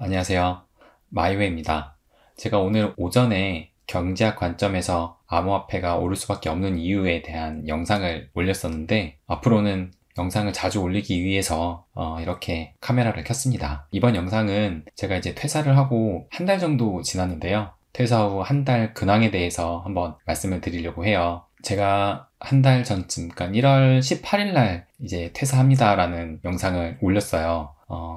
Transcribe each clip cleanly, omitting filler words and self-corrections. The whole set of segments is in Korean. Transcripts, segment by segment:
안녕하세요. 마이웨입니다. 제가 오늘 오전에 경제학 관점에서 암호화폐가 오를 수밖에 없는 이유에 대한 영상을 올렸었는데, 앞으로는 영상을 자주 올리기 위해서 이렇게 카메라를 켰습니다. 이번 영상은 제가 이제 퇴사를 하고 한 달 정도 지났는데요. 퇴사 후 한 달 근황에 대해서 한번 말씀을 드리려고 해요. 제가 한 달 전쯤, 그러니까 1월 18일 날 이제 퇴사합니다라는 영상을 올렸어요.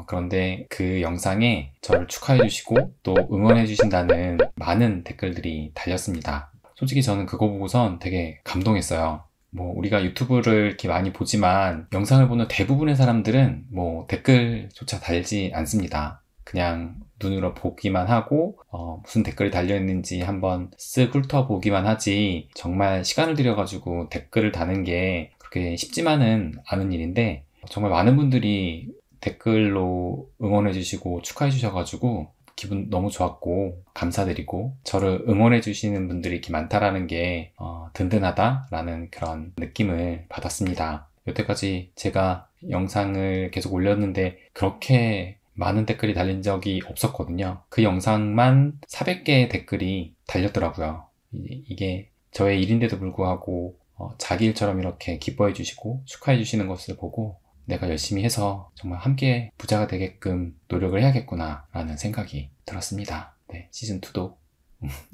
그런데 그 영상에 저를 축하해 주시고 또 응원해 주신다는 많은 댓글들이 달렸습니다. 솔직히 저는 그거 보고선 되게 감동했어요. 우리가 유튜브를 이렇게 많이 보지만 영상을 보는 대부분의 사람들은 댓글조차 달지 않습니다. 그냥 눈으로 보기만 하고 무슨 댓글이 달려있는지 한번 쓱 훑어보기만 하지, 정말 시간을 들여가지고 댓글을 다는 게 그렇게 쉽지만은 않은 일인데, 정말 많은 분들이 댓글로 응원해주시고 축하해주셔가지고 기분 너무 좋았고 감사드리고, 저를 응원해주시는 분들이 이렇게 많다라는 게 든든하다라는 그런 느낌을 받았습니다. 여태까지 제가 영상을 계속 올렸는데 그렇게 많은 댓글이 달린 적이 없었거든요. 그 영상만 400개의 댓글이 달렸더라고요. 이게 저의 일인데도 불구하고 자기 일처럼 이렇게 기뻐해 주시고 축하해 주시는 것을 보고, 내가 열심히 해서 정말 함께 부자가 되게끔 노력을 해야겠구나 라는 생각이 들었습니다. 네, 시즌2도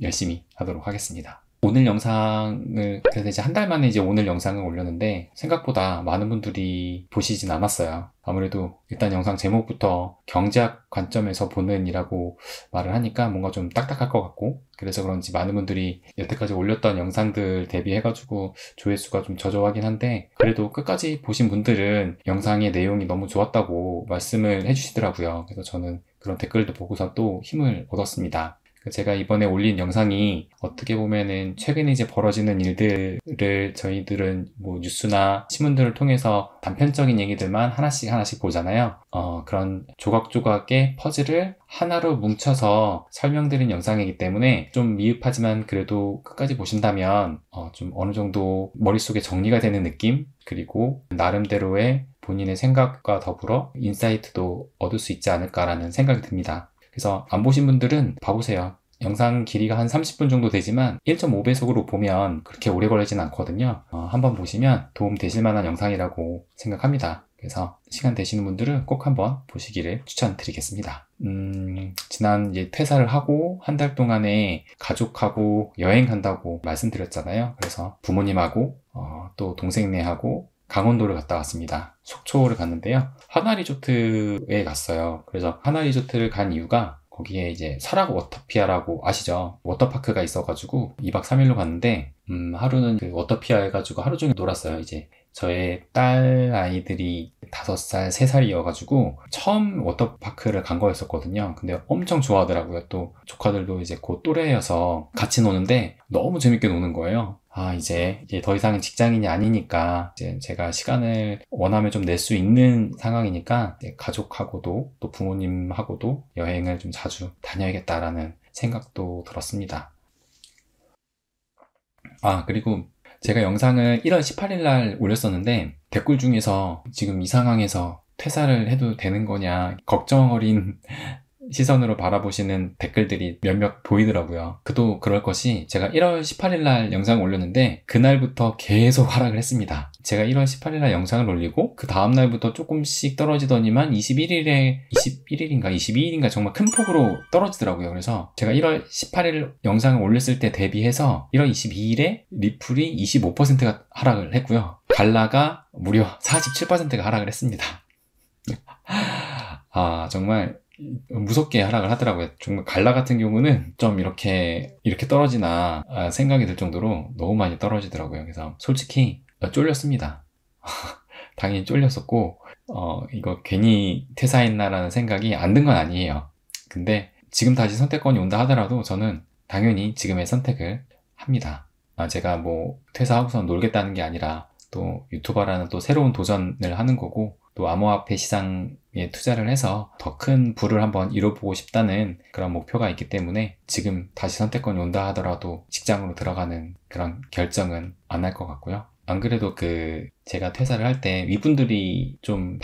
열심히 하도록 하겠습니다. 오늘 영상을, 그래서 이제 한 달 만에 이제 오늘 영상을 올렸는데 생각보다 많은 분들이 보시진 않았어요. 아무래도 일단 영상 제목부터 경제학 관점에서 보는 이라고 말을 하니까 뭔가 좀 딱딱할 것 같고, 그래서 그런지 많은 분들이 여태까지 올렸던 영상들 대비해가지고 조회수가 좀 저조하긴 한데, 그래도 끝까지 보신 분들은 영상의 내용이 너무 좋았다고 말씀을 해주시더라고요. 그래서 저는 그런 댓글도 보고서 또 힘을 얻었습니다. 제가 이번에 올린 영상이 어떻게 보면은 최근에 이제 벌어지는 일들을 저희들은 뉴스나 신문들을 통해서 단편적인 얘기들만 하나씩 보잖아요. 그런 조각조각의 퍼즐을 하나로 뭉쳐서 설명드린 영상이기 때문에 좀 미흡하지만 그래도 끝까지 보신다면 좀 어느 정도 머릿속에 정리가 되는 느낌, 그리고 나름대로의 본인의 생각과 더불어 인사이트도 얻을 수 있지 않을까라는 생각이 듭니다. 그래서 안 보신 분들은 봐보세요. 영상 길이가 한 30분 정도 되지만 1.5배속으로 보면 그렇게 오래 걸리진 않거든요. 한번 보시면 도움 되실 만한 영상이라고 생각합니다. 그래서 시간 되시는 분들은 꼭 한번 보시기를 추천드리겠습니다. 지난 이제 퇴사를 하고 한 달 동안에 가족하고 여행 간다고 말씀드렸잖아요. 그래서 부모님하고 또 동생네하고 강원도를 갔다 왔습니다. 속초를 갔는데요. 하나리조트에 갔어요. 그래서 하나리조트를 간 이유가, 거기에 이제 설악 워터피아라고 아시죠? 워터파크가 있어가지고 2박 3일로 갔는데, 하루는 그 워터피아 해가지고 하루 종일 놀았어요. 이제 저의 딸 아이들이 5살, 3살이어가지고 처음 워터파크를 간 거였었거든요. 근데 엄청 좋아하더라고요. 또 조카들도 이제 곧 또래여서 같이 노는데 너무 재밌게 노는 거예요. 이제 더 이상은 직장인이 아니니까 이제 제가 시간을 원하면 좀 낼 수 있는 상황이니까 가족하고도 또 부모님하고도 여행을 좀 자주 다녀야겠다라는 생각도 들었습니다. 그리고 제가 영상을 1월 18일 날 올렸었는데 댓글 중에서 지금 이 상황에서 퇴사를 해도 되는 거냐 걱정 어린 시선으로 바라보시는 댓글들이 몇몇 보이더라고요. 그도 그럴 것이, 제가 1월 18일 날 영상을 올렸는데 그날부터 계속 하락을 했습니다. 제가 1월 18일 날 영상을 올리고 그 다음날부터 조금씩 떨어지더니만 21일인가 22일인가 정말 큰 폭으로 떨어지더라고요. 그래서 제가 1월 18일 영상을 올렸을 때 대비해서 1월 22일에 리플이 25%가 하락을 했고요. 갈라가 무려 47%가 하락을 했습니다. 정말 무섭게 하락을 하더라고요. 정말 갈라 같은 경우는 좀 이렇게 떨어지나 생각이 들 정도로 너무 많이 떨어지더라고요. 그래서 솔직히 쫄렸습니다. 당연히 쫄렸었고, 이거 괜히 퇴사했나라는 생각이 안 든 건 아니에요. 근데 지금 다시 선택권이 온다 하더라도 저는 당연히 지금의 선택을 합니다. 제가 퇴사하고서 놀겠다는 게 아니라 또 유튜버라는 또 새로운 도전을 하는 거고, 또 암호화폐 시장에 투자를 해서 더 큰 부를 한번 이뤄보고 싶다는 그런 목표가 있기 때문에 지금 다시 선택권이 온다 하더라도 직장으로 들어가는 그런 결정은 안 할 것 같고요. 안 그래도 제가 퇴사를 할 때 위분들이 좀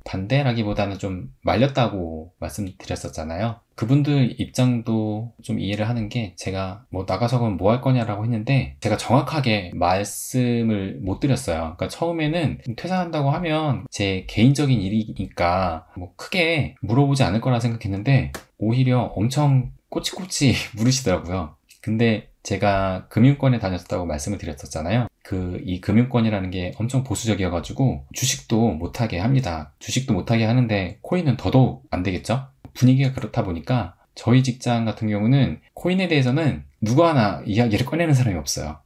반대라기보다는 좀 말렸다고 말씀드렸었잖아요. 그분들 입장도 좀 이해를 하는 게, 제가 뭐 나가서 그럼 뭐 할 거냐라고 했는데 제가 정확하게 말씀을 못 드렸어요. 그러니까 처음에는 퇴사한다고 하면 제 개인적인 일이니까 뭐 크게 물어보지 않을 거라 생각했는데 오히려 엄청 꼬치꼬치 물으시더라고요. 근데 제가 금융권에 다녔었다고 말씀을 드렸었잖아요. 이 금융권이라는 게 엄청 보수적이어가지고 주식도 못하게 합니다. 주식도 못하게 하는데 코인은 더더욱 안 되겠죠? 분위기가 그렇다 보니까 저희 직장 같은 경우는 코인에 대해서는 누구 하나 이야기를 꺼내는 사람이 없어요.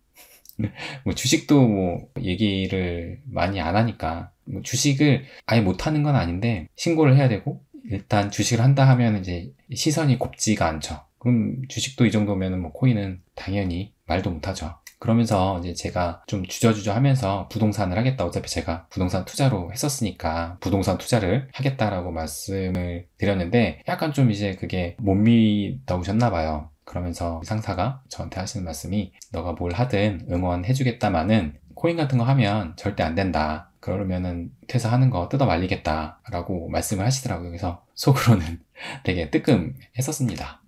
뭐 주식도 뭐 얘기를 많이 안 하니까, 뭐 주식을 아예 못하는 건 아닌데 신고를 해야 되고, 일단 주식을 한다 하면 이제 시선이 곱지가 않죠. 그럼 주식도 이 정도면 뭐 코인은 당연히 말도 못하죠. 그러면서 이제 제가 좀 주저주저 하면서 부동산을 하겠다. 어차피 제가 부동산 투자로 했었으니까 부동산 투자를 하겠다라고 말씀을 드렸는데 약간 좀 이제 그게 못 믿어오셨나 봐요. 그러면서 상사가 저한테 하시는 말씀이, 너가 뭘 하든 응원해주겠다마는 코인 같은 거 하면 절대 안 된다. 그러면은 퇴사하는 거 뜯어 말리겠다 라고 말씀을 하시더라고요. 그래서 속으로는 되게 뜨끔했었습니다.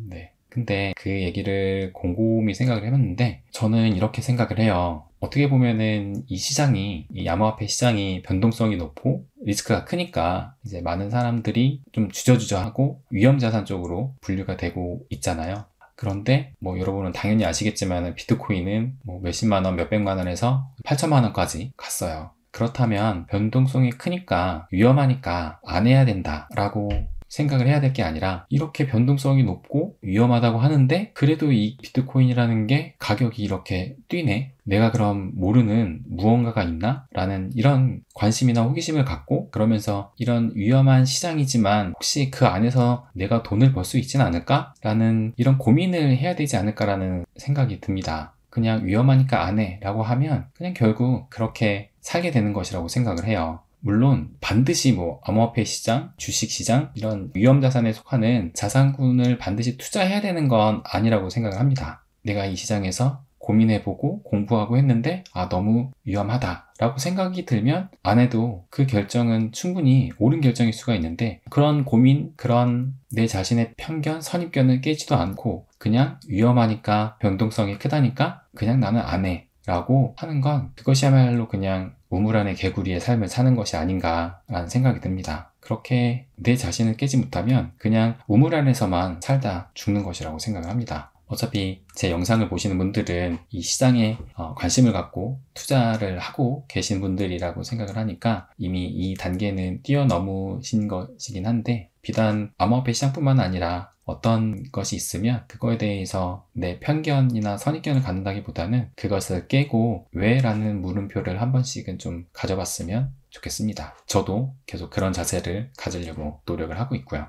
네. 근데 그 얘기를 곰곰이 생각을 해봤는데 저는 이렇게 생각을 해요. 어떻게 보면은 이 암호화폐 시장이 변동성이 높고 리스크가 크니까 이제 많은 사람들이 좀 주저주저하고 위험자산 쪽으로 분류가 되고 있잖아요. 그런데 뭐 여러분은 당연히 아시겠지만 비트코인은 뭐 몇십만 원, 몇백만 원에서 8천만 원까지 갔어요. 그렇다면 변동성이 크니까 위험하니까 안 해야 된다라고 생각을 해야 될 게 아니라, 이렇게 변동성이 높고 위험하다고 하는데 그래도 이 비트코인이라는 게 가격이 이렇게 뛰네? 내가 그럼 모르는 무언가가 있나? 라는 이런 관심이나 호기심을 갖고, 그러면서 이런 위험한 시장이지만 혹시 그 안에서 내가 돈을 벌 수 있진 않을까? 라는 이런 고민을 해야 되지 않을까라는 생각이 듭니다. 그냥 위험하니까 안 해 라고 하면 그냥 결국 그렇게 살게 되는 것이라고 생각을 해요. 물론 반드시 뭐 암호화폐 시장, 주식 시장 이런 위험자산에 속하는 자산군을 반드시 투자해야 되는 건 아니라고 생각을 합니다. 내가 이 시장에서 고민해보고 공부하고 했는데 너무 위험하다 라고 생각이 들면 안 해도 그 결정은 충분히 옳은 결정일 수가 있는데, 그런 고민, 그런 내 자신의 편견, 선입견을 깨지도 않고 그냥 위험하니까, 변동성이 크다니까 그냥 나는 안 해 라고 하는 건, 그것이야말로 그냥 우물 안의 개구리의 삶을 사는 것이 아닌가라는 생각이 듭니다. 그렇게 내 자신을 깨지 못하면 그냥 우물 안에서만 살다 죽는 것이라고 생각을 합니다. 어차피 제 영상을 보시는 분들은 이 시장에 관심을 갖고 투자를 하고 계신 분들이라고 생각을 하니까 이미 이 단계는 뛰어넘으신 것이긴 한데, 비단 암호화폐 시장뿐만 아니라 어떤 것이 있으면 그거에 대해서 내 편견이나 선입견을 갖는다기보다는 그것을 깨고 왜? 라는 물음표를 한 번씩은 좀 가져봤으면 좋겠습니다. 저도 계속 그런 자세를 가지려고 노력을 하고 있고요.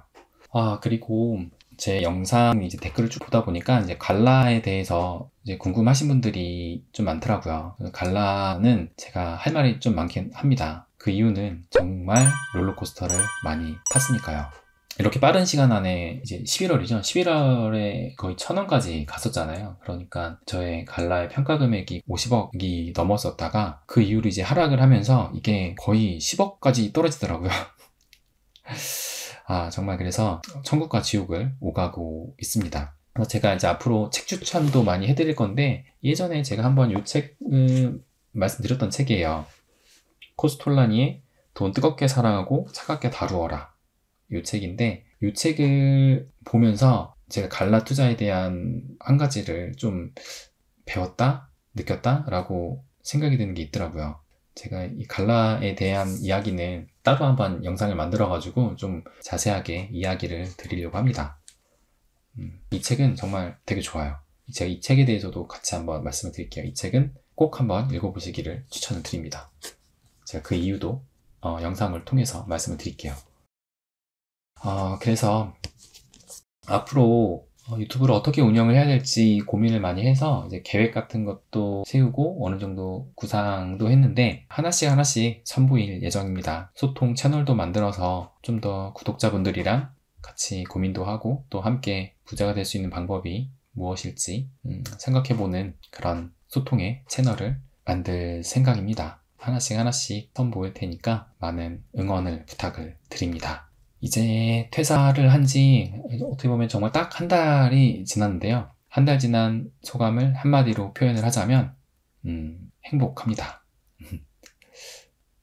그리고 제 영상 이제 댓글을 쭉 보다 보니까 이제 갈라에 대해서 이제 궁금하신 분들이 좀 많더라고요. 갈라는 제가 할 말이 좀 많긴 합니다. 그 이유는 정말 롤러코스터를 많이 탔으니까요. 이렇게 빠른 시간 안에 이제 11월이죠. 11월에 거의 1,000원까지 갔었잖아요. 그러니까 저의 갈라의 평가 금액이 50억이 넘었었다가 그 이후로 이제 하락을 하면서 이게 거의 10억까지 떨어지더라고요. 정말 그래서 천국과 지옥을 오가고 있습니다. 제가 이제 앞으로 책 추천도 많이 해드릴 건데, 예전에 제가 한번 이 책을 말씀드렸던 책이에요. 코스톨라니의 돈 뜨겁게 사랑하고 차갑게 다루어라. 이 책인데, 이 책을 보면서 제가 갈라 투자에 대한 한 가지를 좀 배웠다, 느꼈다 라고 생각이 드는 게 있더라고요. 제가 이 갈라에 대한 이야기는 따로 한번 영상을 만들어 가지고 좀 자세하게 이야기를 드리려고 합니다. 이 책은 정말 되게 좋아요. 제가 이 책에 대해서도 같이 한번 말씀을 드릴게요. 이 책은 꼭 한번 읽어보시기를 추천을 드립니다. 제가 그 이유도 영상을 통해서 말씀을 드릴게요. 그래서 앞으로 유튜브를 어떻게 운영을 해야 될지 고민을 많이 해서 이제 계획 같은 것도 세우고 어느 정도 구상도 했는데, 하나씩 선보일 예정입니다. 소통 채널도 만들어서 좀 더 구독자분들이랑 같이 고민도 하고 또 함께 부자가 될 수 있는 방법이 무엇일지 생각해보는 그런 소통의 채널을 만들 생각입니다. 하나씩 하나씩 선보일 테니까 많은 응원을 부탁을 드립니다. 이제 퇴사를 한 지 어떻게 보면 정말 딱 한 달이 지났는데요. 한 달 지난 소감을 한마디로 표현을 하자면 행복합니다.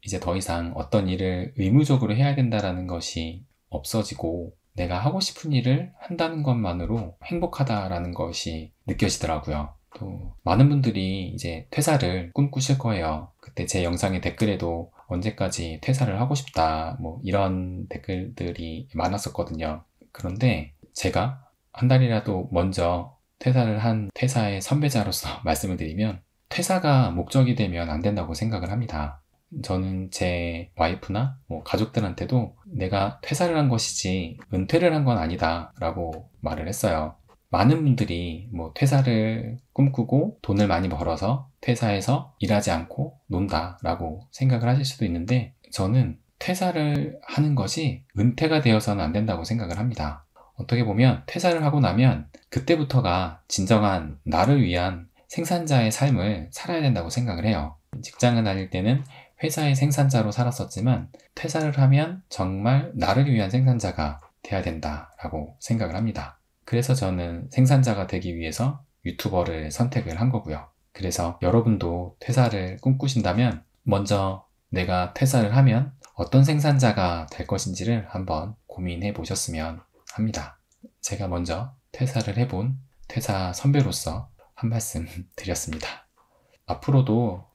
이제 더 이상 어떤 일을 의무적으로 해야 된다는 것이 없어지고 내가 하고 싶은 일을 한다는 것만으로 행복하다라는 것이 느껴지더라고요. 또 많은 분들이 이제 퇴사를 꿈꾸실 거예요. 그때 제 영상의 댓글에도 언제까지 퇴사를 하고 싶다 뭐 이런 댓글들이 많았었거든요. 그런데 제가 한 달이라도 먼저 퇴사를 한 퇴사의 선배자로서 말씀을 드리면 퇴사가 목적이 되면 안 된다고 생각을 합니다. 저는 제 와이프나 가족들한테도 내가 퇴사를 한 것이지 은퇴를 한 건 아니다 라고 말을 했어요. 많은 분들이 퇴사를 꿈꾸고 돈을 많이 벌어서 퇴사해서 일하지 않고 논다 라고 생각을 하실 수도 있는데 저는 퇴사를 하는 것이 은퇴가 되어서는 안 된다고 생각을 합니다. 어떻게 보면 퇴사를 하고 나면 그때부터가 진정한 나를 위한 생산자의 삶을 살아야 된다고 생각을 해요. 직장을 다닐 때는 회사의 생산자로 살았었지만 퇴사를 하면 정말 나를 위한 생산자가 돼야 된다라고 생각을 합니다. 그래서 저는 생산자가 되기 위해서 유튜버를 선택을 한 거고요. 그래서 여러분도 퇴사를 꿈꾸신다면 먼저 내가 퇴사를 하면 어떤 생산자가 될 것인지를 한번 고민해 보셨으면 합니다. 제가 먼저 퇴사를 해본 퇴사 선배로서 한 말씀 드렸습니다. 앞으로도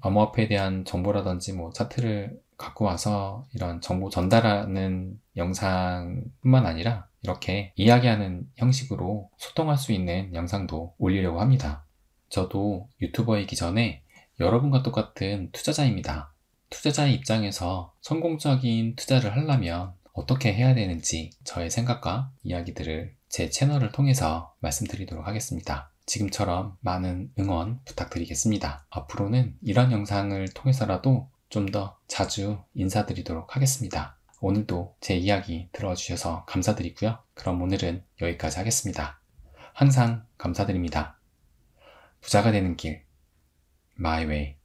암호화폐에 대한 정보라든지 차트를 갖고 와서 이런 정보 전달하는 영상뿐만 아니라 이렇게 이야기하는 형식으로 소통할 수 있는 영상도 올리려고 합니다. 저도 유튜버이기 전에 여러분과 똑같은 투자자입니다. 투자자의 입장에서 성공적인 투자를 하려면 어떻게 해야 되는지 저의 생각과 이야기들을 제 채널을 통해서 말씀드리도록 하겠습니다. 지금처럼 많은 응원 부탁드리겠습니다. 앞으로는 이런 영상을 통해서라도 좀 더 자주 인사드리도록 하겠습니다. 오늘도 제 이야기 들어주셔서 감사드리고요. 그럼 오늘은 여기까지 하겠습니다. 항상 감사드립니다. 부자가 되는 길, My Way.